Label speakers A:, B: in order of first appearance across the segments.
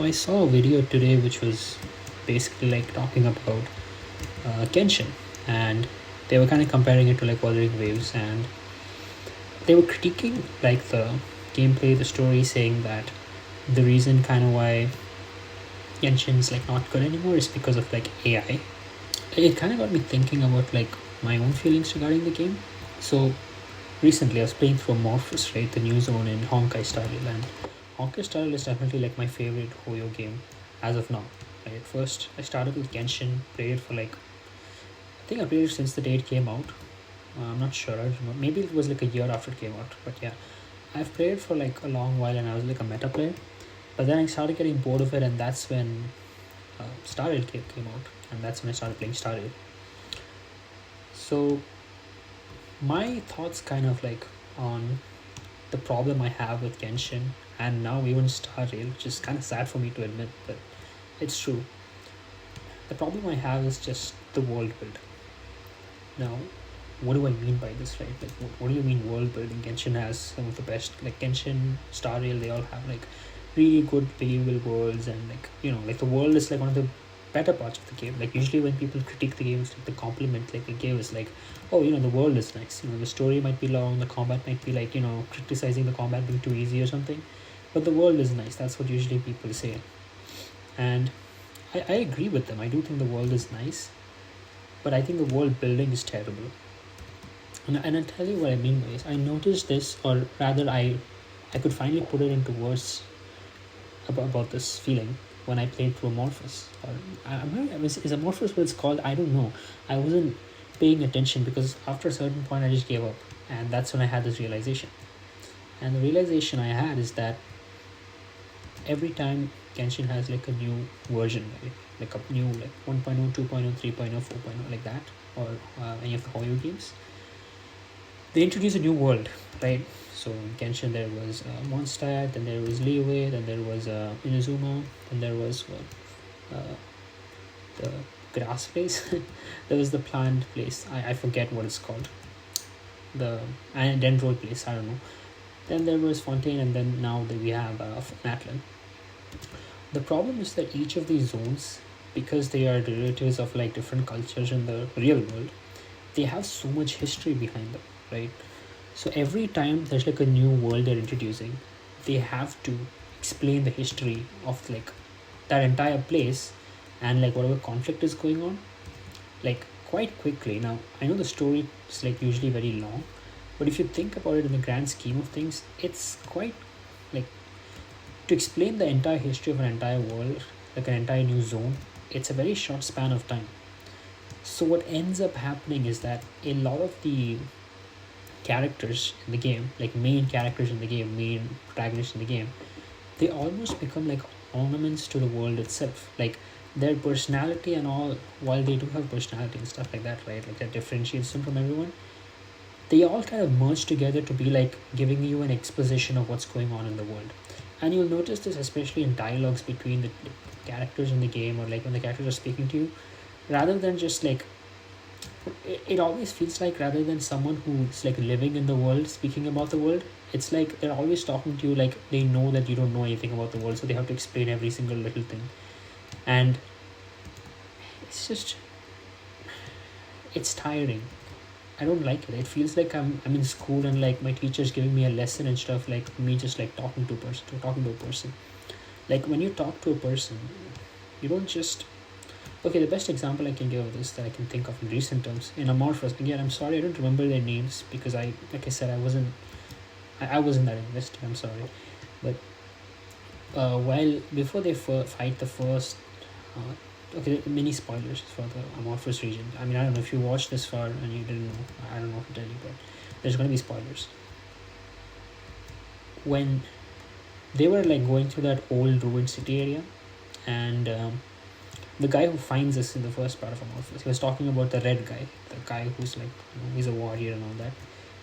A: I saw a video today which was basically like talking about Genshin, and they were kind of comparing it to like Wuthering Waves, and they were critiquing like the gameplay, the story, saying that the reason kind of why Genshin's like not good anymore is because of like AI. It kind of got me thinking about like my own feelings regarding the game. So recently I was playing through Amorphous, right, the new zone in Honkai Star Rail, and Honkai Star Rail is definitely like my favorite Hoyo game as of now. Right, first I started with Genshin, played it for like I think I played it since the day it came out. I'm not sure. I don't remember. Maybe it was like a year after it came out. But yeah, I've played it for like a long while, and I was like a meta player. But then I started getting bored of it, and that's when Star Rail came out, and that's when I started playing Star Rail. So my thoughts kind of like on the problem I have with Genshin, and now even Star Rail, which is kind of sad for me to admit, but it's true. The problem I have is just the world build. Now, what do I mean by this, right? Like, what do you mean world building? Genshin has some of the best, like Genshin, Star Rail, they all have like really good believable worlds, and like like the world is like one of the better parts of the game. Like usually when people critique the games, like the compliment like they give is like, oh, the world is nice. The story might be long, the combat might be like criticizing the combat being too easy or something, but the world is nice. That's what usually people say, and I agree with them. I do think the world is nice, but I think the world building is terrible. And I'll tell you what I mean by this. I noticed this, or rather, I could finally put it into words about this feeling when I played through Amorphous. Or is Amorphous what it's called? I don't know. I wasn't paying attention because after a certain point I just gave up, and that's when I had this realization. And the realization I had is that every time Genshin has like a new version, right? Like a new like 1.0, 2.0, 3.0, 4.0, like that, or any of the Hoyo games, they introduce a new world, right? So in Genshin there was Mondstadt, then there was Liyue, then there was Inazuma, then there was the grass place. There was the plant place. I forget what it's called. The and dendroid place. I don't know. Then there was Fontaine, and then now we have Natlan. The problem is that each of these zones, because they are derivatives of like different cultures in the real world, they have so much history behind them, right? So every time there's like a new world they're introducing, they have to explain the history of like that entire place and like whatever conflict is going on, like quite quickly. Now I know the story is like usually very long, but if you think about it in the grand scheme of things, it's quite like to explain the entire history of an entire world, like an entire new zone, it's a very short span of time. So what ends up happening is that a lot of the characters in the game, like main characters in the game, main protagonists in the game, they almost become like ornaments to the world itself. Like their personality and all, while they do have personality and stuff like that, right? Like that differentiates them from everyone. They all kind of merge together to be like giving you an exposition of what's going on in the world. And you'll notice this especially in dialogues between the characters in the game, or like when the characters are speaking to you, rather than just like it always feels like rather than someone who's like living in the world speaking about the world, it's like they're always talking to you like they know that you don't know anything about the world, so they have to explain every single little thing. And it's just, it's tiring. I don't like it. It feels like I'm in school and like my teacher's giving me a lesson and stuff, like me just like talking to a person. Like when you talk to a person, you don't just, okay, the best example I can give of this that I can think of in recent terms, in Amorphous, again, I'm sorry I don't remember their names because like I said, I wasn't that invested, I'm sorry. But while before they fight the first, okay, mini spoilers for the Amorphous region. I mean, I don't know if you watched this far and you didn't know, I don't know what to tell you, but there's going to be spoilers. When they were like going through that old ruined city area, and the guy who finds us in the first part of Amorphous, he was talking about the red guy, the guy who's like, he's a warrior and all that.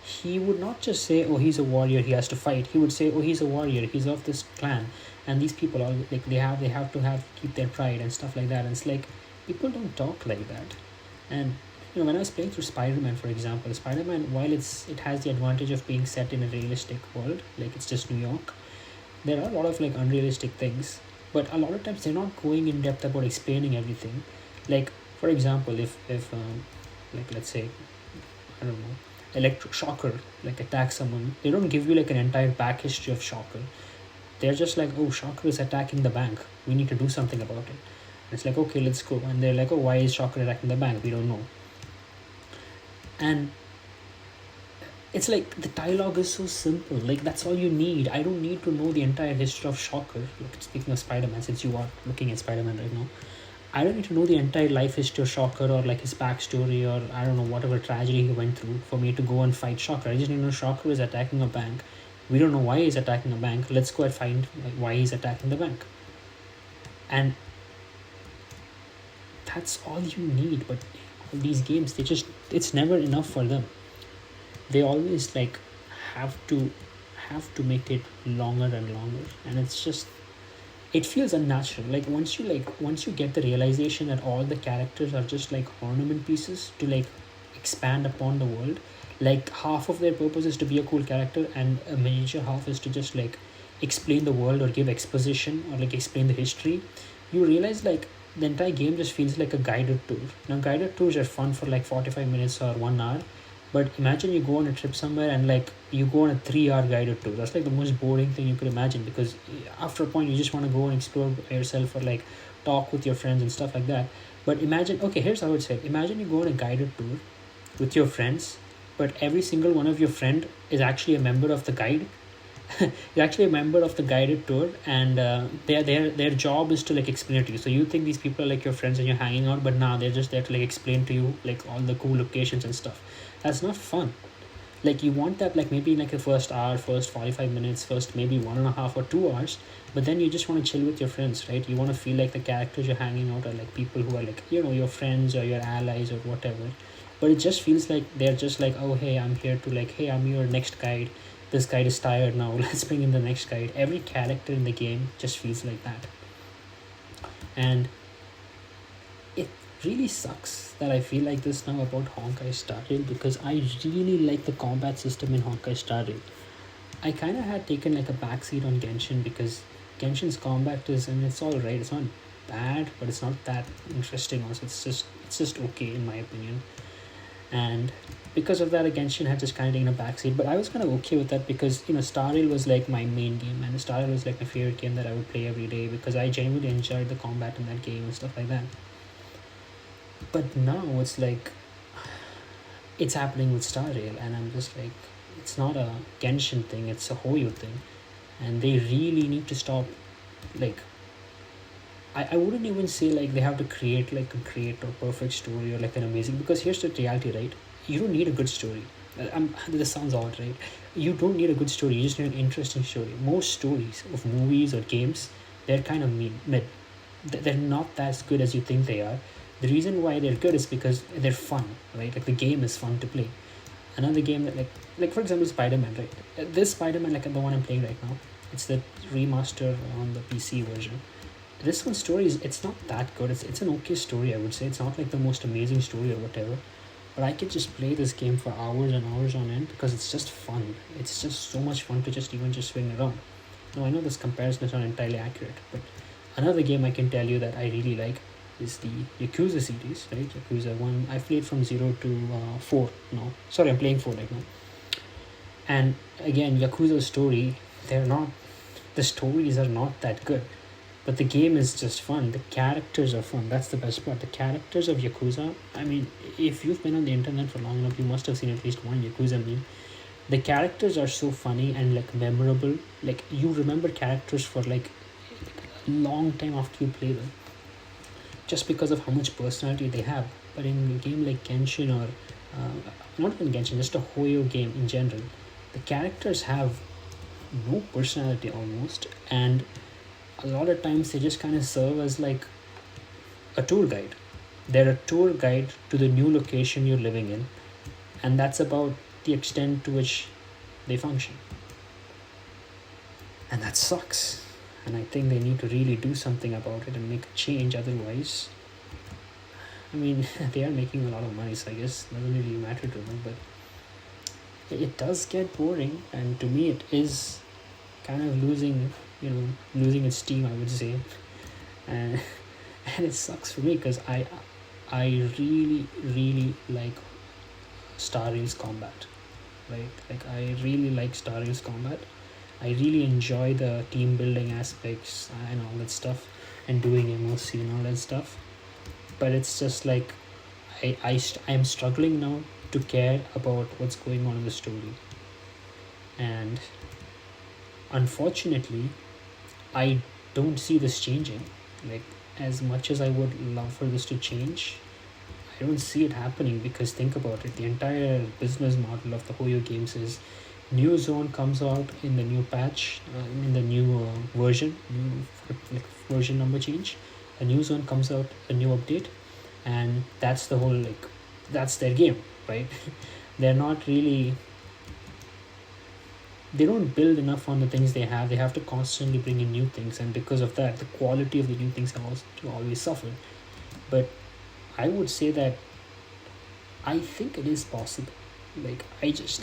A: He would not just say, oh, he's a warrior, he has to fight. He would say, oh, he's a warrior, he's of this clan, and these people are like they have to keep their pride and stuff like that. And it's like people don't talk like that. And when I was playing through Spider-Man, for example, Spider-Man, while it has the advantage of being set in a realistic world, like it's just New York, there are a lot of like unrealistic things. but a lot of times they're not going in depth about explaining everything. Like for example, if like let's say, I don't know, electric shocker like attacks someone, they don't give you like an entire back history of shocker. They're just like, oh, shocker is attacking the bank, we need to do something about it. And it's like, okay, let's go. And they're like, oh, why is shocker attacking the bank, we don't know. And it's like the dialogue is so simple, like that's all you need. I don't need to know the entire history of shocker. Like, speaking of Spider-Man, since you are looking at Spider-Man right now, I don't need to know the entire life history of Shocker or like his backstory or I don't know whatever tragedy he went through for me to go and fight Shocker. I just need to know Shocker is attacking a bank. We don't know why he's attacking a bank. Let's go and find like why he's attacking the bank. And that's all you need. But these games, it's never enough for them. They always like have to make it longer and longer, and it's just, it feels unnatural. Like once you get the realization that all the characters are just like ornament pieces to like expand upon the world, like half of their purpose is to be a cool character and a major half is to just like explain the world or give exposition or like explain the history, you realize like the entire game just feels like a guided tour. Now guided tours are fun for like 45 minutes or 1 hour, but imagine you go on a trip somewhere and like you go on a 3 hour guided tour. That's like the most boring thing you could imagine, because after a point you just want to go and explore yourself or like talk with your friends and stuff like that. But imagine, okay, here's how it's said. Imagine you go on a guided tour with your friends, but every single one of your friend is actually a member of the guide. You're actually a member of the guided tour, and their job is to like explain it to you. So you think these people are like your friends and you're hanging out, but nah, they're just there to like explain to you like all the cool locations and stuff. That's not fun. Like you want that like maybe like the first hour, first 45 minutes, first maybe 1.5 or 2 hours, but then you just want to chill with your friends, right? You want to feel like the characters you're hanging out are like people who are like, you know, your friends or your allies or whatever. But it just feels like they're just like, oh hey, I'm here to like, hey, I'm your next guide, this guide is tired now, let's bring in the next guide. Every character in the game just feels like that. And it really sucks that I feel like this now about Honkai Star Rail, because I really like the combat system in Honkai Star Rail. I kind of had taken like a backseat on Genshin because Genshin's combat is, and it's all right. It's not bad, but it's not that interesting. Also, it's just okay in my opinion. And because of that, Genshin had just kind of taken a backseat. But I was kind of okay with that because, you know, Star Rail was like my main game, and Star Rail was like my favorite game that I would play every day because I genuinely enjoyed the combat in that game and stuff like that. But now it's like it's happening with Star Rail, and I'm just like, it's not a Genshin thing, it's a Hoyo thing, and they really need to stop. Like, I wouldn't even say like they have to create like a great or perfect story or like an amazing, because here's the reality, right? You don't need a good story. This sounds odd, right? You don't need a good story, you just need an interesting story. Most stories of movies or games, they're kind of mid. They're not as good as you think they are. The reason why they're good is because they're fun, right? Like the game is fun to play. Another game that like for example, Spider-Man, right? This Spider-Man, like the one I'm playing right now, it's the remaster on the PC version. This one's story is, it's not that good. It's an okay story, I would say. It's not like the most amazing story or whatever, but I could just play this game for hours and hours on end because it's just fun. It's just so much fun to just even just swing around. Now I know this comparison is not entirely accurate, but another game I can tell you that I really like is the Yakuza series, right? Yakuza 1. I played from 0 to 4 now. Sorry, I'm playing 4 right now. And again, Yakuza's story, the stories are not that good. But the game is just fun. The characters are fun. That's the best part. The characters of Yakuza, I mean, if you've been on the internet for long enough, you must have seen at least one Yakuza meme. The characters are so funny and like memorable. Like you remember characters for like a long time after you play them, just because of how much personality they have. But in a game like Genshin or not even Genshin, just a Hoyo game in general, the characters have no personality almost, and a lot of times they just kind of serve as like a tour guide. They're a tour guide to the new location you're living in, and that's about the extent to which they function. And that sucks. And I think they need to really do something about it and make a change. Otherwise, I mean, they are making a lot of money, so I guess it doesn't really matter to them. But it does get boring, and to me, it is kind of losing its steam, I would say. and and it sucks for me because I really like Star Rail's combat, right? Like I really like Star Rail's combat. I really enjoy the team building aspects and all that stuff, and doing MOC and all that stuff. But it's just like I am struggling now to care about what's going on in the story, and unfortunately, I don't see this changing. Like, as much as I would love for this to change, I don't see it happening, because think about it, the entire business model of the Hoyo games is new zone comes out in the new patch, in the new version, new like version number change. A new zone comes out, a new update, and that's the whole, like, that's their game, right? They're not really, they don't build enough on the things they have. They have to constantly bring in new things, and because of that, the quality of the new things have also always suffered. But I would say that I think it is possible. Like,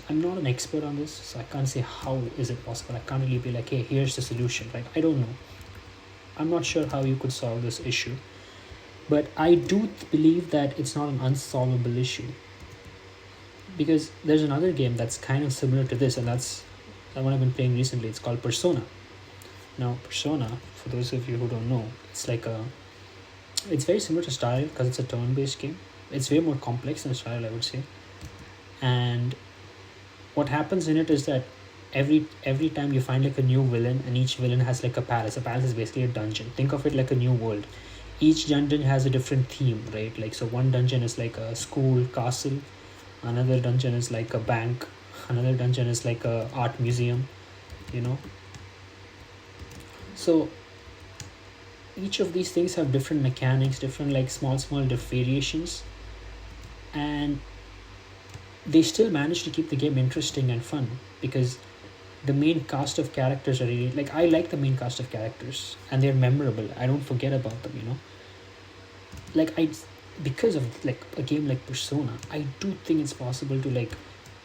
A: I'm not an expert on this, so I can't say how is it possible. I can't really be like, hey, here's the solution, right? I don't know. I'm not sure how you could solve this issue, but I do believe that it's not an unsolvable issue, because there's another game that's kind of similar to this, and that's the one I've been playing recently. It's called Persona. Now, Persona, for those of you who don't know, it's very similar to Star Rail because it's a turn-based game. It's way more complex than Star Rail, I would say. And what happens in it is that every time you find like a new villain, and each villain has like a palace. A palace is basically a dungeon. Think of it like a new world. Each dungeon has a different theme, right? Like, so one dungeon is like a school castle, another dungeon is like a bank, another dungeon is like a art museum, you know. So each of these things have different mechanics, different like small variations, and they still manage to keep the game interesting and fun, because the main cast of characters are really, like, I like the main cast of characters and they're memorable. I don't forget about them, you know. Like, because of like a game like Persona, I do think it's possible to like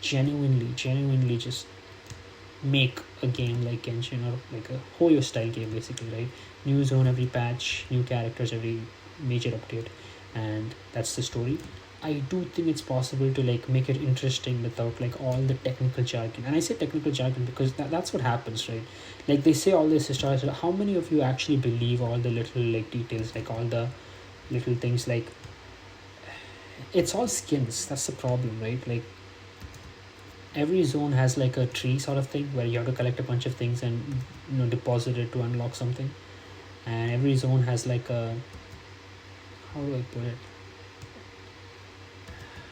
A: genuinely just make a game like Genshin, or like a Hoyo style game, basically, right? New zone every patch, new characters every major update, and that's the story. I do think it's possible to like make it interesting without like all the technical jargon. And I say technical jargon because that's what happens, right? Like, they say all this historical. How many of you actually believe all the little like details, like all the little things? Like, it's all skins. That's the problem, right? Like, every zone has like a tree sort of thing where you have to collect a bunch of things and, you know, deposit it to unlock something. And every zone has like a, how do I put it?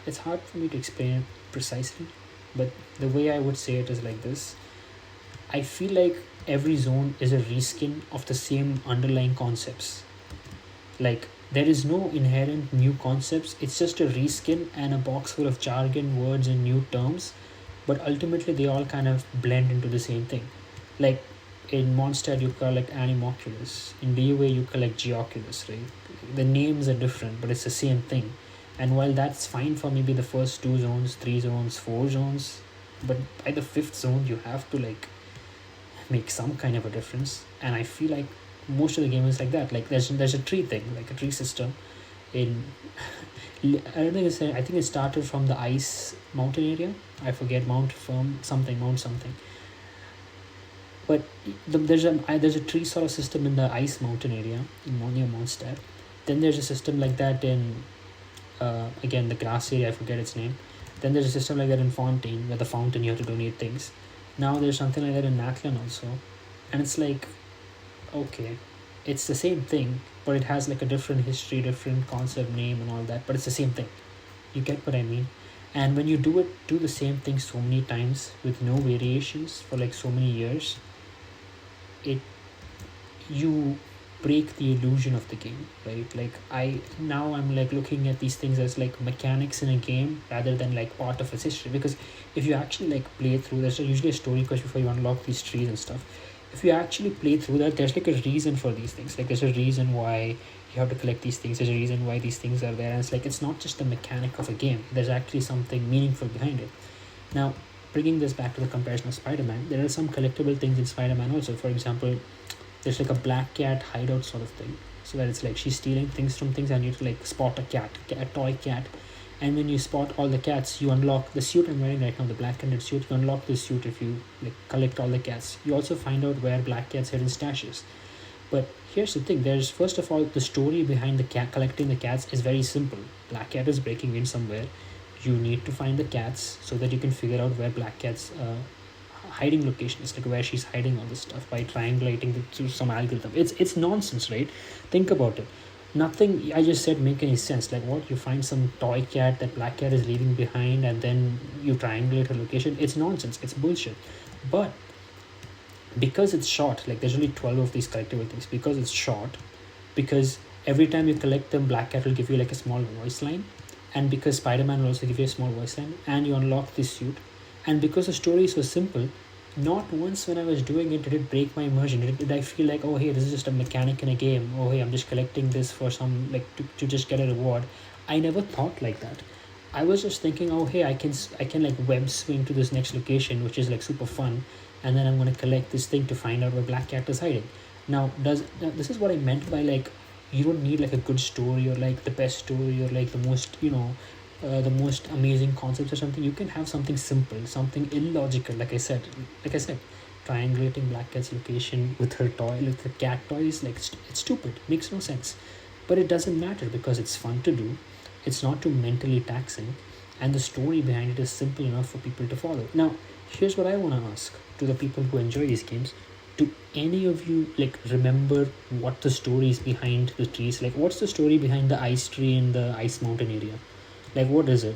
A: It's hard for me to explain it precisely, but the way I would say it is like this. I feel like every zone is a reskin of the same underlying concepts. Like, there is no inherent new concepts, it's just a reskin and a box full of jargon, words, and new terms, but ultimately they all kind of blend into the same thing. Like, in Mondstadt you collect Animoculus, in DOA you collect Geoculus, right? The names are different, but it's the same thing. And while that's fine for maybe the first 2 zones, 3 zones, 4 zones, but by the 5th zone you have to like make some kind of a difference. And I feel like most of the game is like that. Like, there's a tree thing, like a tree system in I don't think it's I think it started from the ice mountain area. I forget, Mount something. But there's a tree sort of system in the ice mountain area near Mondstadt. Then there's a system like that in again the grass area, I forget its name. Then there's a system like that in Fontaine, where the fountain you have to donate things. Now there's something like that in Natlan also, and it's like, okay, it's the same thing, but it has like a different history, different concept, name, and all that, but it's the same thing. You get what I mean? And when you do the same thing so many times with no variations for like so many years, you break the illusion of the game, right? Like, I'm like looking at these things as like mechanics in a game rather than like part of its history. Because if you actually like play through, there's usually a story quest before you unlock these trees and stuff. If you actually play through that, there's like a reason for these things. Like, there's a reason why you have to collect these things, there's a reason why these things are there, and it's like, it's not just the mechanic of a game, there's actually something meaningful behind it. Now, bringing this back to the comparison of Spider-Man, there are some collectible things in Spider-Man also. For example, there's like a black cat hideout sort of thing. so that it's like she's stealing things from things, and you need to like spot a toy cat. And when you spot all the cats, you unlock the suit I'm wearing right now, the black ended suit. You unlock this suit if you like collect all the cats. You also find out where black cat's hidden stashes. But here's the thing: there's first of all the story behind the cat collecting the cats is very simple. Black cat is breaking in somewhere. You need to find the cats so that you can figure out where black cat's hiding location is, like where she's hiding all this stuff by triangulating through some algorithm. It's nonsense, right? Think about it. Nothing I just said make any sense. Like what, you find some toy cat that black cat is leaving behind, and then you triangulate her location. It's nonsense. It's bullshit. But because it's short, like there's only 12 of these collectible things, because it's short, because every time you collect them, black cat will give you like a small voice line, and because Spider-Man will also give you a small voice line, and you unlock this suit, and because the story is so simple, not once when I was doing it did it break my immersion. Did I feel like, oh hey, this is just a mechanic in a game, oh hey, I'm just collecting this for some like to just get a reward. I never thought like that. I was just thinking, oh hey, I can like web swing to this next location, which is like super fun, and then I'm going to collect this thing to find out where black cat is hiding. Now this is what I meant by like, you don't need like a good story or like the best story or like the most the most amazing concepts or something. You can have something simple, something illogical, like I said, triangulating black cat's location with her toy, with the cat toys, like it's stupid, makes no sense, but it doesn't matter because it's fun to do. It's not too mentally taxing, and the story behind it is simple enough for people to follow. Now here's what I want to ask to the people who enjoy these games: do any of you like remember what the story is behind the trees? Like what's the story behind the ice tree in the ice mountain area? Like what is it?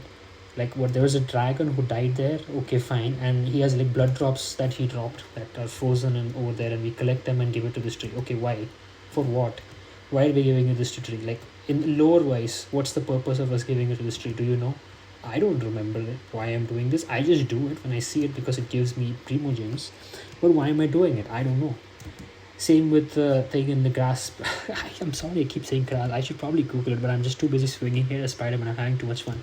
A: Like what, there was a dragon who died there, okay fine, and he has like blood drops that he dropped that are frozen and over there, and we collect them and give it to this tree. Okay, why? For what? Why are we giving it this to tree? Like in lore wise, what's the purpose of us giving it to this tree? Do you know? I don't remember it, why I'm doing this. I just do it when I see it because it gives me primo gems. But why am I doing it? I don't know. Same with the thing in the grass. I'm sorry I keep saying grass. I should probably Google it, but I'm just too busy swinging here as Spider-Man. I'm having too much fun.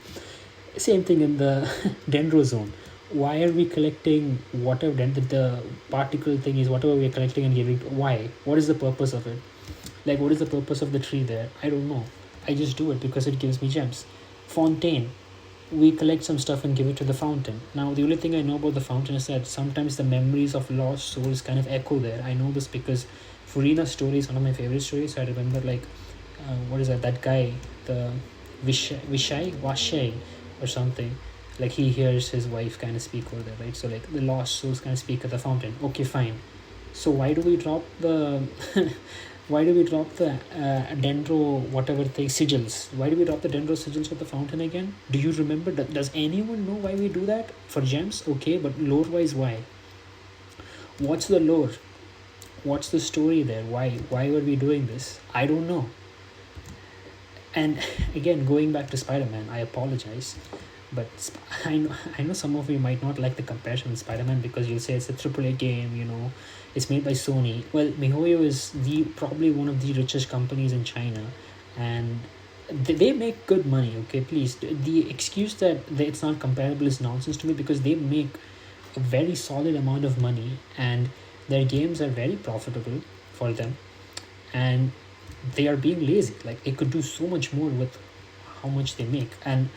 A: Same thing in the dendro zone. Why are we collecting whatever the particle thing is, whatever we're collecting and giving? Why? What is the purpose of it? Like what is the purpose of the tree there? I don't know. I just do it because it gives me gems. Fontaine. We collect some stuff and give it to the fountain. Now the only thing I know about the fountain is that sometimes the memories of lost souls kind of echo there. I know this because Furina's story is one of my favorite stories. I remember like what is that guy, the Vashai or something, like he hears his wife kind of speak over there, right? So like the lost souls kind of speak at the fountain. Okay fine, so why do we drop the dendro whatever thing sigils? Why do we drop the dendro sigils at the fountain again? Do you remember? Does anyone know why we do that? For gems, okay, but lore wise, why? What's the lore? What's the story there? Why were we doing this? I don't know. And again, going back to Spider-Man, I apologize, but I know some of you might not like the comparison with Spider-Man because you'll say it's a AAA game, it's made by Sony. Well, MiHoYo is probably one of the richest companies in China, and they make good money, okay? Please, the excuse that it's not comparable is nonsense to me, because they make a very solid amount of money and their games are very profitable for them, and they are being lazy. Like they could do so much more with how much they make. And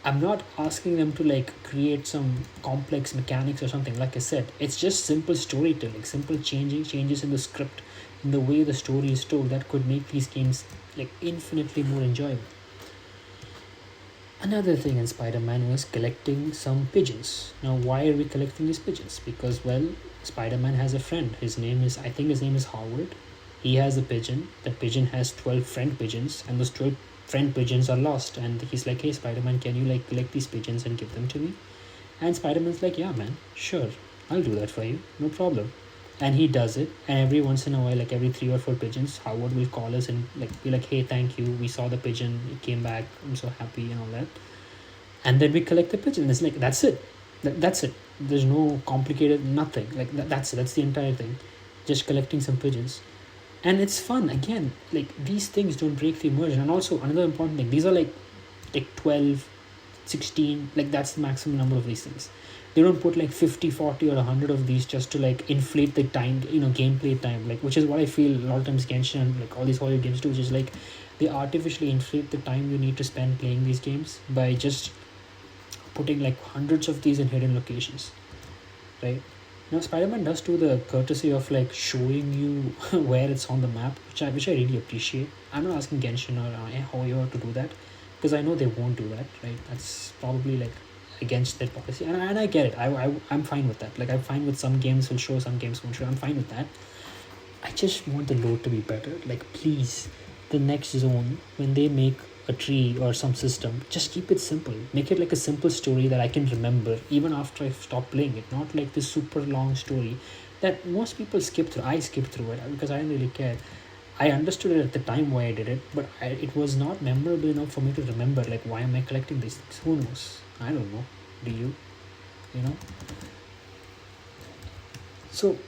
A: I'm not asking them to like create some complex mechanics or something. Like I said, it's just simple storytelling, simple changes in the script, in the way the story is told, that could make these games like infinitely more enjoyable. Another thing in Spider-Man was collecting some pigeons. Now, why are we collecting these pigeons? Because, well, Spider-Man has a friend. I think his name is Howard. He has a pigeon. That pigeon has 12 friend pigeons, and those 12 friend pigeons are lost. And he's like, hey, Spider-Man, can you like collect these pigeons and give them to me? And Spider-Man's like, yeah, man, sure, I'll do that for you, no problem. And he does it, and every once in a while, like every 3 or 4 pigeons, Howard will call us and like be like, hey, thank you, we saw the pigeon, it came back, I'm so happy and all that. And then we collect the pigeon. It's like, that's it. That's it. There's no complicated nothing. Like that's it. That's the entire thing. Just collecting some pigeons. And it's fun. Again, like these things don't break the immersion. And also another important thing, these are like 12, 16, like that's the maximum number of these things. They don't put like 50, 40, or 100 of these just to like inflate the time, gameplay time, like, which is what I feel a lot of times Genshin and like all these horror games do, which is like they artificially inflate the time you need to spend playing these games by just putting like hundreds of these in hidden locations, right? Now Spider-Man does do the courtesy of like showing you where it's on the map, which I really appreciate. I'm not asking Genshin or HOYO to do that, because I know they won't do that, right? That's probably like against their policy, and I get it. I'm fine with that. Like, I'm fine with some games will show, some games won't show. I'm fine with that. I just want the load to be better. Like, please, the next zone, when they make a tree or some system, just keep it simple. Make it like a simple story that I can remember even after I stop playing it. Not like this super long story that most people skip through. I skip through it because I didn't really care. I understood it at the time why I did it, but it was not memorable enough for me to remember. Like, why am I collecting these things? Who knows? I don't know. Do you? You know? So,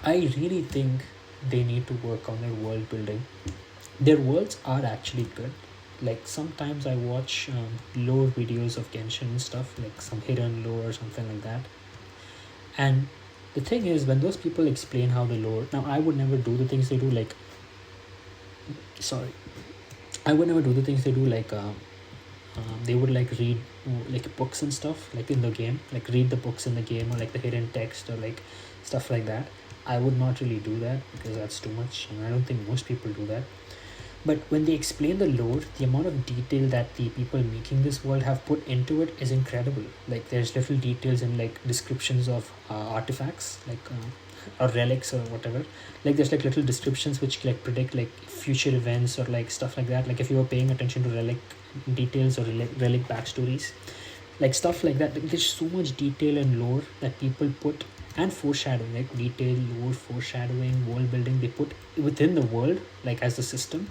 A: I really think they need to work on their world building. Their worlds are actually good. Like, sometimes I watch lore videos of Genshin and stuff, like some hidden lore or something like that. And the thing is, when those people explain how the lore, now I would never do the things they do, like, sorry, I would never do the things they do, like, they would like read like books and stuff, like in the game, like read the books in the game, or like the hidden text, or like stuff like that. I would not really do that because that's too much, and I don't think most people do that. But when they explain the lore, the amount of detail that the people making this world have put into it is incredible. Like, there's little details in like descriptions of artifacts, like or relics or whatever. Like, there's like little descriptions which like predict like future events or like stuff like that. Like, if you were paying attention to relic details or relic backstories, like stuff like that. Like, there's so much detail and lore that people put, and foreshadowing, like detail, lore, foreshadowing, world building, they put within the world, like as the system.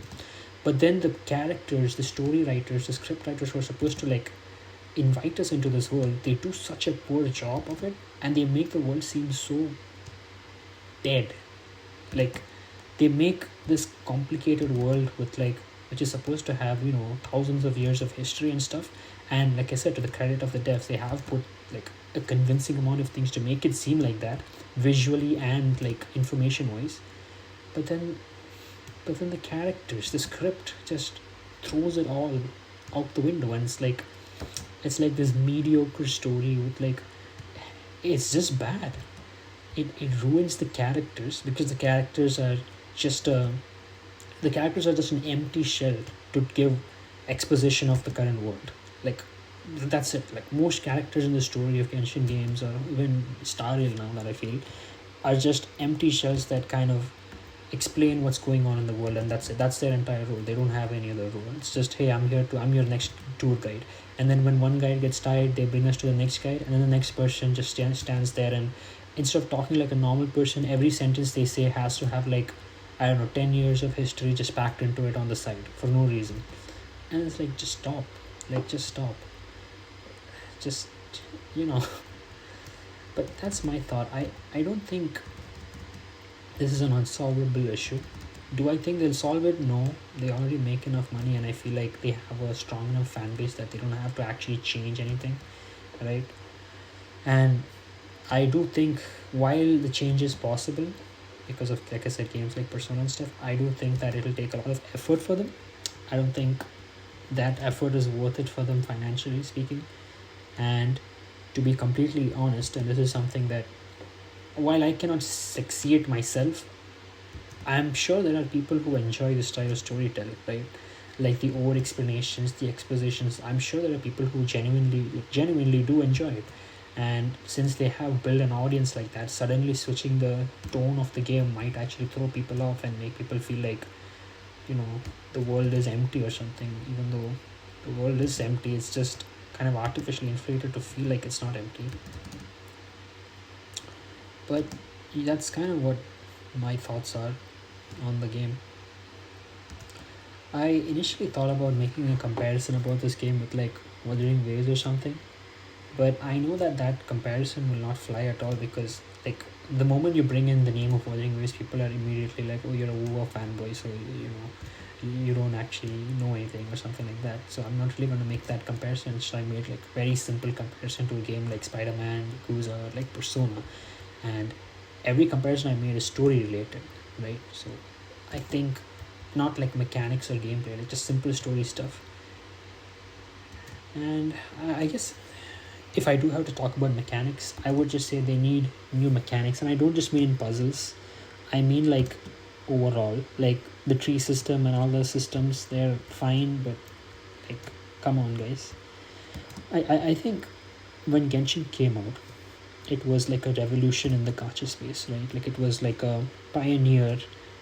A: But then the characters, the story writers, the script writers who are supposed to like invite us into this world, they do such a poor job of it, and they make the world seem so dead. Like, they make this complicated world with like, which is supposed to have, thousands of years of history and stuff. And like I said, to the credit of the devs, they have put like a convincing amount of things to make it seem like that, visually and like information wise. But then the characters, the script just throws it all out the window, and it's like this mediocre story with like, it's just bad. It ruins the characters, because the characters are just an empty shell to give exposition of the current world. Like, that's it. Like, most characters in the story of Genshin games, or even Star Rail now, that I feel, are just empty shells that kind of explain what's going on in the world, and that's it. That's their entire role. They don't have any other role. It's just, hey, I'm your next tour guide. And then when one guide gets tired, they bring us to the next guide, and then the next person just stands there, and instead of talking like a normal person, every sentence they say has to have like, I don't know, 10 years of history just packed into it on the side for no reason. And it's like, just stop. Like, just stop. Just, you know. But that's my thought. I don't think this is an unsolvable issue. Do I think they'll solve it? No. They already make enough money, and I feel like they have a strong enough fan base that they don't have to actually change anything, right? And I do think, while the change is possible, because of, like I said, games like Persona and stuff, I do think that it'll take a lot of effort for them. I don't think that effort is worth it for them, financially speaking. And to be completely honest, and this is something that, while I cannot see it myself, I'm sure there are people who enjoy this style of storytelling, right? Like the over explanations, the expositions. I'm sure there are people who genuinely do enjoy it. And since they have built an audience like that, suddenly switching the tone of the game might actually throw people off and make people feel like, the world is empty or something. Even though the world is empty, it's just kind of artificially inflated to feel like it's not empty. But that's kind of what my thoughts are on the game. I initially thought about making a comparison about this game with like Wuthering Waves or something, but I know that comparison will not fly at all, because like the moment you bring in the name of Wuthering Waves, people are immediately like, oh, you're a WoW fanboy, so you don't actually know anything or something like that. So I'm not really going to make that comparison. So I made like very simple comparison to a game like Spider-Man, Yakuza, like Persona, and every comparison I made is story related, right? So I think not like mechanics or gameplay, like just simple story stuff. And I guess if I do have to talk about mechanics, I would just say they need new mechanics, and I don't just mean in puzzles. I mean like overall, like the tree system and all the systems, they're fine, but like, come on, guys. I think when Genshin came out, it was like a revolution in the gacha space, right? Like it was like a pioneer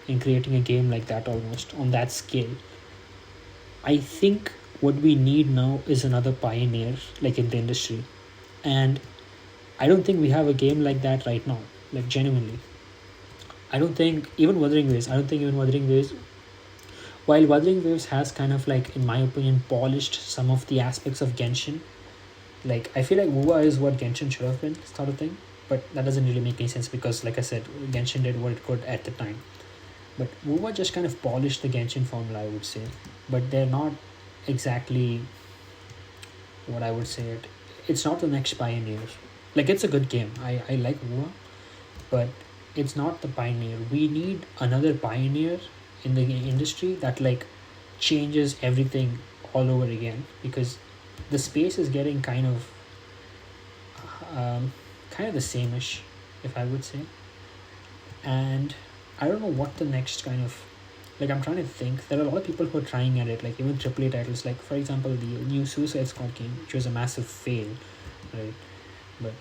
A: in creating a game like that, almost on that scale. I think what we need now is another pioneer, like in the industry, and I don't think we have a game like that right now, like genuinely. I don't think even Wuthering Waves. I don't think even Wuthering Waves. While Wuthering Waves has kind of like, in my opinion, polished some of the aspects of Genshin. Like I feel like WoA is what Genshin should have been, sort of thing. But that doesn't really make any sense because, like I said, Genshin did what it could at the time. But WoA just kind of polished the Genshin formula, I would say. But they're not exactly what I would say. It's not the next pioneer. Like it's a good game. I like WoA, but it's not the pioneer. We need another pioneer in the industry that like changes everything all over again, because the space is getting kind of the same-ish, if I would say. And I don't know what the next kind of, like, I'm trying to think. There are a lot of people who are trying at it, like even AAA titles, like for example the new Suicide Squad game, which was a massive fail, right? But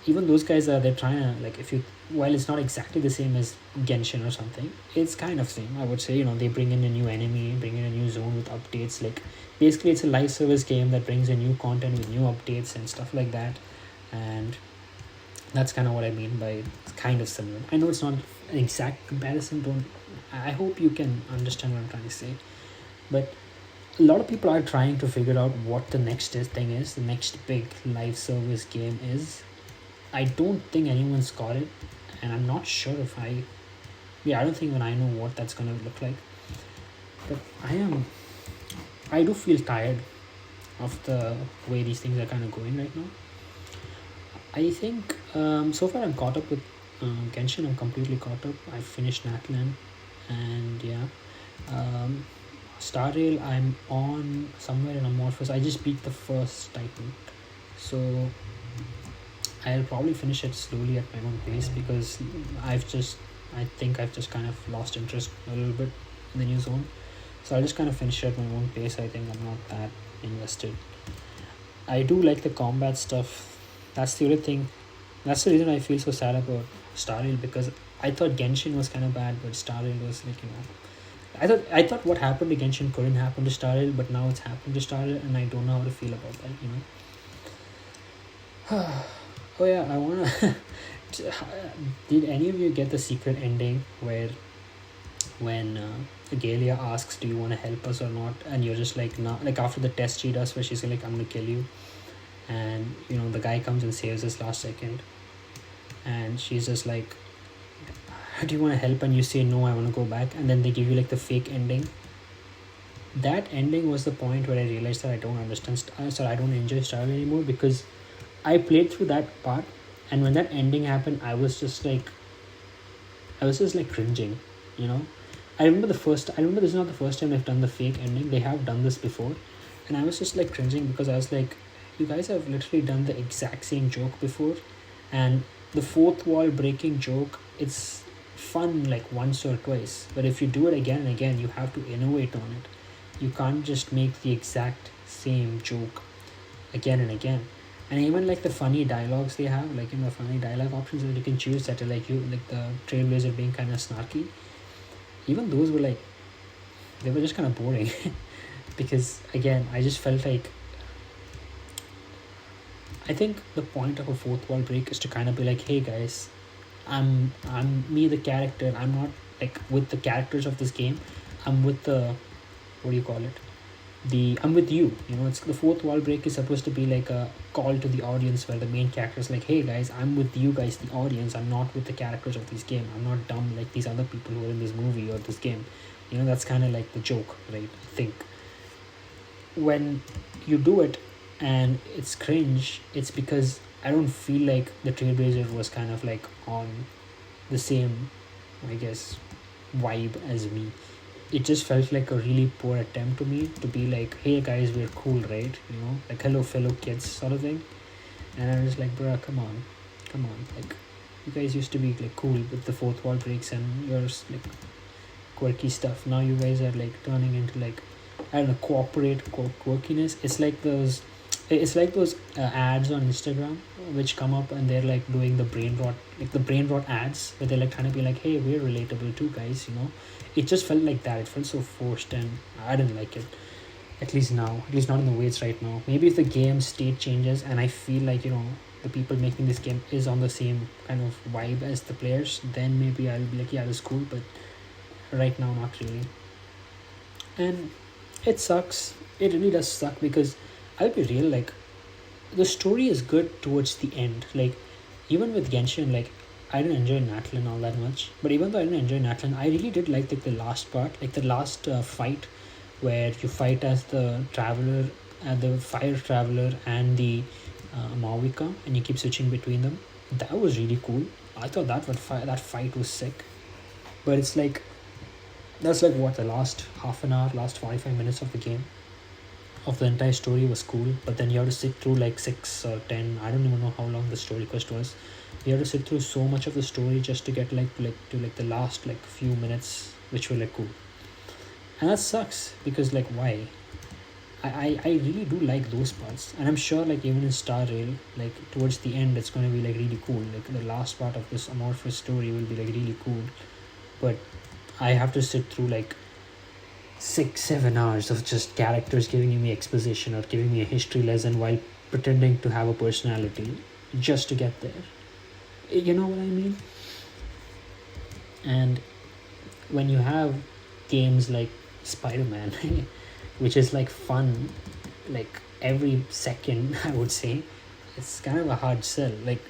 A: even those guys are, they're trying to, like, if you, while it's not exactly the same as Genshin or something, it's kind of same, I would say. You know, they bring in a new enemy, bring in a new zone with updates. Like basically it's a live service game that brings in new content with new updates and stuff like that. And that's kind of what I mean by it's kind of similar. I know it's not an exact comparison, don't, I hope you can understand what I'm trying to say. But a lot of people are trying to figure out what the next thing is, the next big live service game is. I don't think anyone's got it, and I'm not sure if I don't think even I know what that's gonna look like. But I do feel tired of the way these things are kind of going right now. I think so far I'm caught up with Genshin. I'm completely caught up. I finished Natlan, and yeah, Star Rail I'm on somewhere in Amorphous. I just beat the first Titan, so I'll probably finish it slowly at my own pace, because I think I've just kind of lost interest a little bit in the new zone. So I'll just kind of finish it at my own pace. I think I'm not that invested. I do like the combat stuff. That's the other thing. That's the reason I feel so sad about Star Rail, because I thought Genshin was kind of bad, but Star Rail was like, I thought what happened to Genshin couldn't happen to Star Rail, but now it's happened to Star Rail, and I don't know how to feel about that. Oh yeah, I wanna. Did any of you get the secret ending where, when Galia asks, "Do you want to help us or not?" and you're just like, "No." Like after the test she does, where she's like, "I'm gonna kill you," and the guy comes and saves us last second, and she's just like, "Do you want to help?" and you say, "No, I want to go back," and then they give you like the fake ending. That ending was the point where I realized that I don't understand. I don't enjoy Star Wars anymore, because I played through that part, and when that ending happened, I was just like cringing, you know. I remember this is not the first time they've done the fake ending. They have done this before, and I was just like cringing, because I was like, you guys have literally done the exact same joke before, and the fourth wall breaking joke, it's fun like once or twice, but if you do it again and again, you have to innovate on it. You can't just make the exact same joke again and again. And even like the funny dialogues they have, like the funny dialogue options that you can choose, that are like the Trailblazer being kind of snarky, even those were like, they were just kind of boring. Because again, I just felt like, I think the point of a fourth wall break is to kind of be like, hey guys, I'm me, the character. I'm not like with the characters of this game. I'm with the, what do you call it, I'm with you. It's the fourth wall break is supposed to be like a call to the audience, where the main character is like, hey guys, I'm with you guys, the audience. I'm not with the characters of this game. I'm not dumb like these other people who are in this movie or this game. That's kind of like the joke, right? I think when you do it and it's cringe, it's because I don't feel like the Trailblazer was kind of like on the same, I guess, vibe as me. It just felt like a really poor attempt to me to be like, hey guys, we're cool, right? Like hello fellow kids sort of thing. And I was like, bruh, come on, like you guys used to be like cool with the fourth wall breaks and your like quirky stuff. Now you guys are like turning into like, I don't know, quirkiness. It's like those ads on Instagram which come up and they're like doing the brain rot, like the brain rot ads where they're like trying to be like, hey, we're relatable too, guys. It just felt like that. It felt so forced, and I didn't like it. At least now, at least not in the way it's right now. Maybe if the game state changes and I feel like the people making this game is on the same kind of vibe as the players, then maybe I'll be like, yeah, that's cool. But right now, not really. And it sucks. It really does suck because I'll be real, like the story is good towards the end. Like even with Genshin, like I didn't enjoy Natlin all that much. But even though I didn't enjoy Natlin, I really did like the last part, like the last fight where you fight as the traveler, the fire traveler, and the Mauvika, and you keep switching between them. That was really cool. I thought that fight was sick. But it's like that's like what the last half an hour, last 45 minutes of the game, of the entire story was cool. But then you have to sit through like 6 or 10. I don't even know how long the story quest was. You have to sit through so much of the story just to get like the last like few minutes, which were like cool. And that sucks because like why? I really do like those parts, and I'm sure like even in Star Rail, like towards the end it's going to be like really cool. Like the last part of this amorphous story will be like really cool. But I have to sit through like 6-7 hours of just characters giving me exposition or giving me a history lesson while pretending to have a personality just to get there. You know what I mean? And when you have games like Spider-Man, which is like fun, like every second, I would say, it's kind of a hard sell. Like,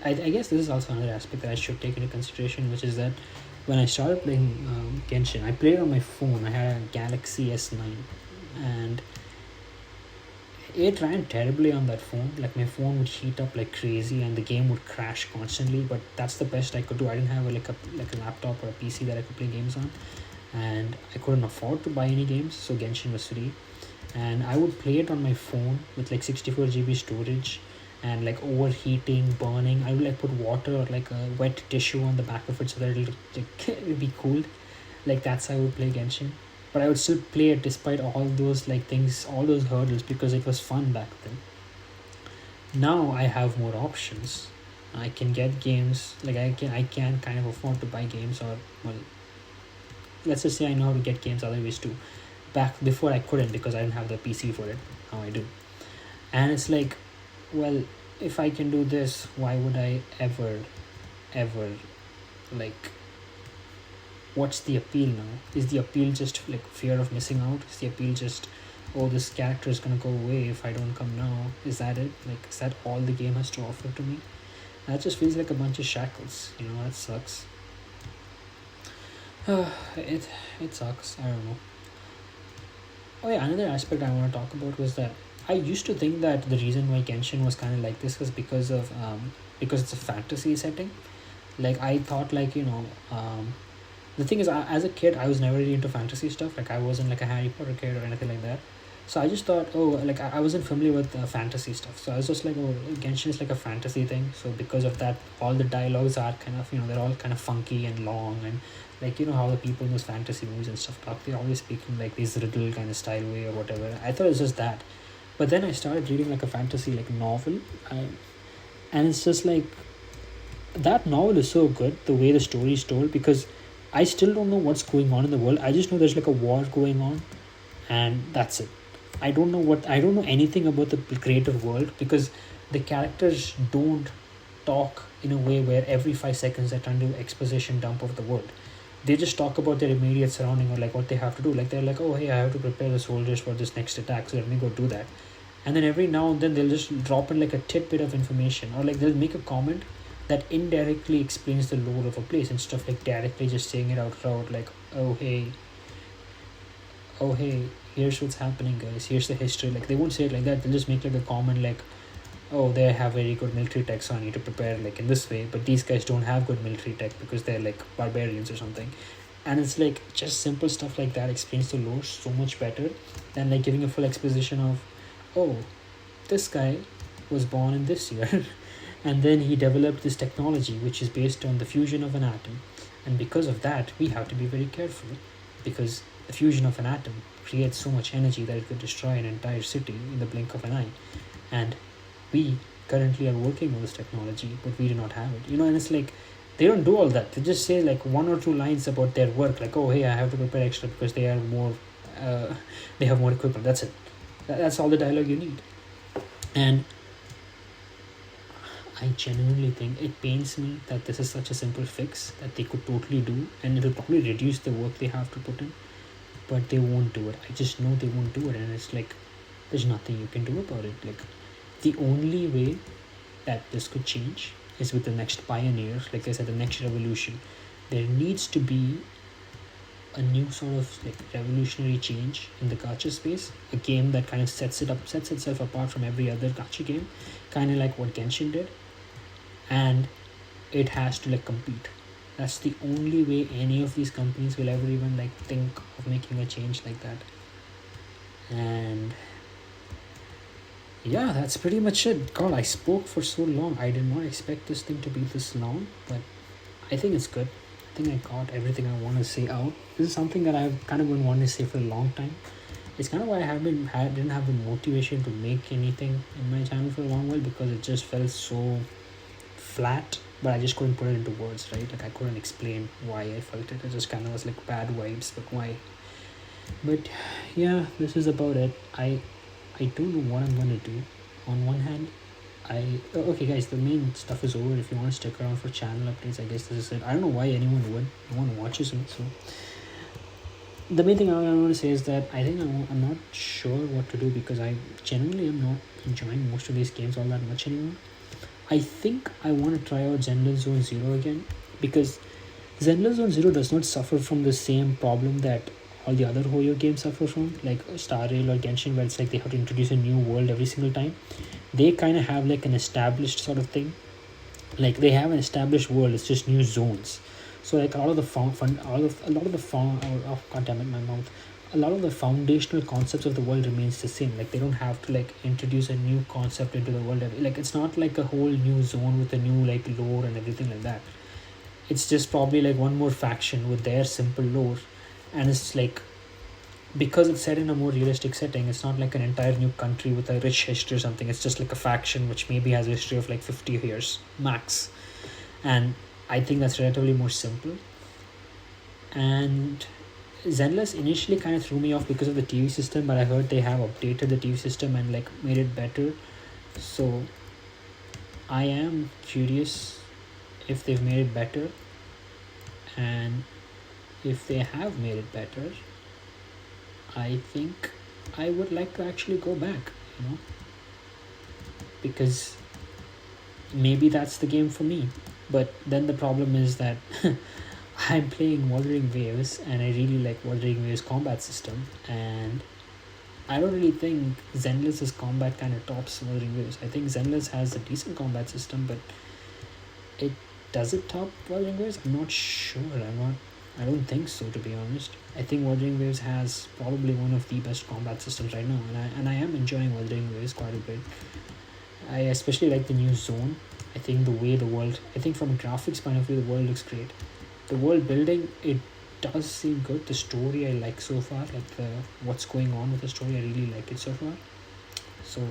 A: I guess this is also another aspect that I should take into consideration, which is that when I started playing Genshin, I played on my phone. I had a Galaxy S9, and it ran terribly on that phone. Like my phone would heat up like crazy, and the game would crash constantly. But that's the best I could do. I didn't have like a laptop or a PC that I could play games on, and I couldn't afford to buy any games, so Genshin was free. And I would play it on my phone with like 64 GB storage, and like overheating, burning. I would like put water or like a wet tissue on the back of it so that it'll be cooled. Like that's how I would play Genshin. But I would still play it despite all those like things, all those hurdles, because it was fun back then. Now I have more options. I can get games, like I can kind of afford to buy games, or well, let's just say I know how to get games other ways too. Back before I couldn't because I didn't have the PC for it. Now I do. And it's like, well, if I can do this, why would I ever like, what's the appeal now? Is the appeal just like fear of missing out? Is the appeal just, oh, this character is gonna go away if I don't come now? Is that it? Like, is that all the game has to offer to me? That just feels like a bunch of shackles. That sucks. It sucks. I don't know. Oh yeah, another aspect I want to talk about was that I used to think that the reason why Genshin was kind of like this was because it's a fantasy setting. Like I thought, like the thing is, as a kid, I was never really into fantasy stuff. Like I wasn't like a Harry Potter kid or anything like that. So I just thought, oh, like I wasn't familiar with fantasy stuff. So I was just like, oh, Genshin is like a fantasy thing. So because of that, all the dialogues are kind of, they're all kind of funky and long, and like how the people in those fantasy movies and stuff talk. They're always speaking like this riddle kind of style way or whatever. I thought it was just that. But then I started reading like a fantasy like novel, and it's just like that novel is so good the way the story is told, because I still don't know what's going on in the world. I just know there's like a war going on, and that's it. I don't know anything about the greater world, because the characters don't talk in a way where every 5 seconds they're trying to do exposition dump of the world. They just talk about their immediate surrounding or like what they have to do. Like they're like, oh hey, I have to prepare the soldiers for this next attack, so let me go do that. And then every now and then they'll just drop in like a tidbit of information, or like they'll make a comment that indirectly explains the lore of a place, instead of like directly just saying it out loud, like, oh hey, oh hey, here's what's happening, guys, here's the history. Like they won't say it like that. They'll just make like a comment like, oh, they have very good military tech, so I need to prepare like in this way. But these guys don't have good military tech because they're like barbarians or something. And it's like just simple stuff like that explains the lore so much better than like giving a full exposition of, oh, this guy was born in this year and then he developed this technology which is based on the fusion of an atom, and because of that we have to be very careful because the fusion of an atom creates so much energy that it could destroy an entire city in the blink of an eye, and we currently are working on this technology but we do not have it, and it's like they don't do all that. They just say like one or two lines about their work, like, oh hey, I have to prepare extra because they are more they have more equipment. That's it. That's all the dialogue you need. And I genuinely think it pains me that this is such a simple fix that they could totally do, and it will probably reduce the work they have to put in, but they won't do it. I just know they won't do it, and it's like there's nothing you can do about it. Like the only way that this could change is with the next pioneer, like I said, the next revolution. There needs to be a new sort of like revolutionary change in the gacha space, a game that kind of sets itself apart from every other gacha game, kind of like what Genshin did, and it has to like compete. That's the only way any of these companies will ever even like think of making a change like that. And yeah, that's pretty much it. God, I spoke for so long. I did not expect this thing to be this long, but I think it's good. I think I got everything I want to say out. This is something that I've kind of been wanting to say for a long time. It's kind of why I didn't have the motivation to make anything in my channel for a long while, because it just felt so flat, but I just couldn't put it into words, right? Like I couldn't explain why I felt it. It just kind of was like bad vibes, but why? But yeah, this is about it. I don't know what I'm gonna do. On one hand, okay guys, the main stuff is over. If you want to stick around for channel updates, I guess this is it. I don't know why anyone would. No one watches me, so the main thing I want to say is that I think I'm not sure what to do, because I genuinely am not enjoying most of these games all that much anymore. I think I want to try out Zenless Zone Zero again, because Zenless Zone Zero does not suffer from the same problem that all the other Hoyo games suffer from, like Star Rail or Genshin, where it's like they have to introduce a new world every single time. They kind of have like an established sort of thing. Like they have an established world, it's just new zones. So like a lot of the a lot of the foundational concepts of the world remains the same. Like they don't have to like introduce a new concept into the world. Like it's not like a whole new zone with a new like lore and everything like that. It's just probably like one more faction with their simple lore, and it's like, because it's set in a more realistic setting, it's not like an entire new country with a rich history or something. It's just like a faction which maybe has a history of like 50 years max, and I think that's relatively more simple. And Zenless initially kind of threw me off because of the TV system, but I heard they have updated the TV system and like made it better. So I am curious if they've made it better, and if they have made it better, I think I would like to actually go back, because maybe that's the game for me. But then the problem is that I'm playing Wuthering Waves, and I really like Wuthering Waves combat system, and I don't really think Zenless's combat kind of tops Wuthering Waves. I think Zenless has a decent combat system, but it does it top Wuthering Waves? I'm not sure. I don't think so, to be honest. I think Wuthering Waves has probably one of the best combat systems right now, and I am enjoying Wuthering Waves quite a bit. I especially like the new zone. I think the way the world, I think from a graphics point of view, the world looks great. The world building, it does seem good. The story I like so far, like what's going on with the story, I really like it so far. So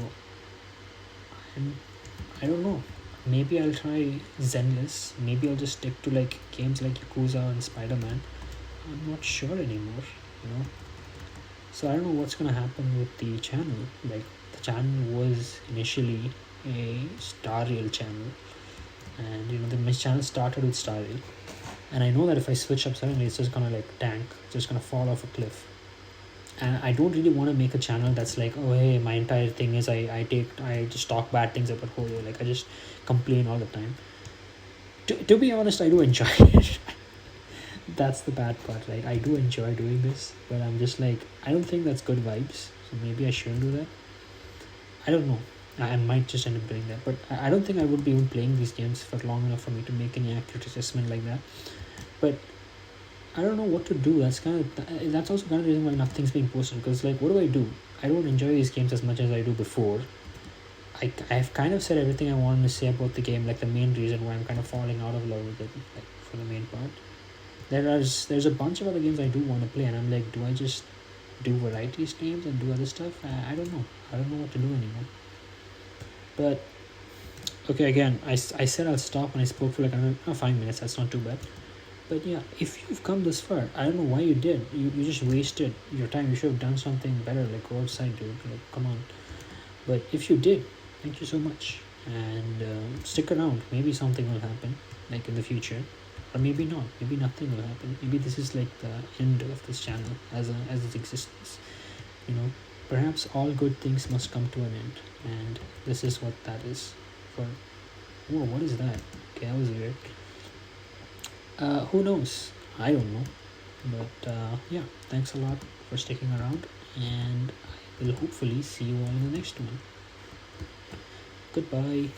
A: I don't know. Maybe I'll try Zenless. Maybe I'll just stick to like games like Yakuza and Spider-Man. I'm not sure anymore. So I don't know what's gonna happen with the channel. Like the channel was initially a Star Rail channel, and my channel started with Star Rail, and I know that if I switch up suddenly, it's just gonna like tank. It's just gonna fall off a cliff. And I don't really want to make a channel that's like, oh hey, my entire thing is I just talk bad things about Hoyo. Like I just complain all the time. To be honest, I do enjoy it. That's the bad part, right? I do enjoy doing this, but I'm just like, I don't think that's good vibes, so maybe I shouldn't do that. I don't know. I might just end up doing that, but I don't think I would be even playing these games for long enough for me to make any accurate assessment like that. But I don't know what to do. That's also kind of the reason why nothing's being posted, because like, what do I do? I don't enjoy these games as much as I do before. I've kind of said everything I wanted to say about the game, like the main reason why I'm kind of falling out of love with it, like for the main part. There's a bunch of other games I do want to play, and I'm like, do I just do varieties games and do other stuff? I don't know. I don't know what to do anymore. But okay, again, I said I'll stop, and I spoke for like 5 minutes. That's not too bad. But yeah, if you've come this far, I don't know why you did. You just wasted your time. You should have done something better, like go outside, dude. Like, come on. But if you did, thank you so much, and stick around. Maybe something will happen, like in the future, or maybe not. Maybe nothing will happen. Maybe this is like the end of this channel as its existence. You know, perhaps all good things must come to an end, and this is what that is. For whoa, what is that? Okay, that was weird. Who knows? I don't know. But yeah, thanks a lot for sticking around, and I will hopefully see you all in the next one. Goodbye.